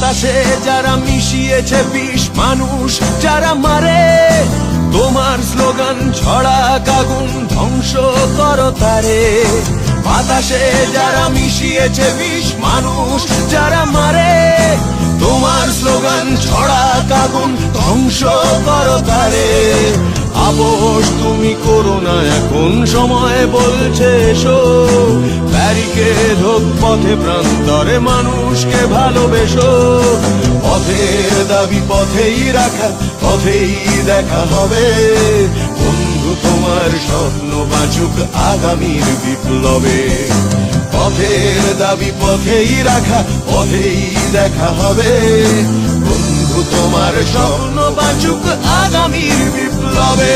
বাতাসে যারা মিশিয়েছে বিষ, মানুষ যারা মারে, তোমার স্লোগান ছড়া আগুন ধ্বংস করো তারে। বাতাসে যারা মিশিয়েছে বিষ, মানুষ যারা মারে, তোমার স্লোগান ছড়া আগুন ধ্বংস করো তারে। আপোষ তুমি করো না, এখন সময় বলছে এসো, ব্যারিকেড হোক পথে প্রান্তরে, মানুষকে ভালোবেসো। পথের দাবি পথেই রাখা, পথেই দেখা হবে। বন্ধু তোমার স্বপ্ন বাঁচুক আগামীর বিপ্লবে। পথের দাবি পথেই রাখা, পথেই দেখা হবে। বন্ধু তোমার স্বপ্ন বাঁচুক আগামীর বিপ্লবে।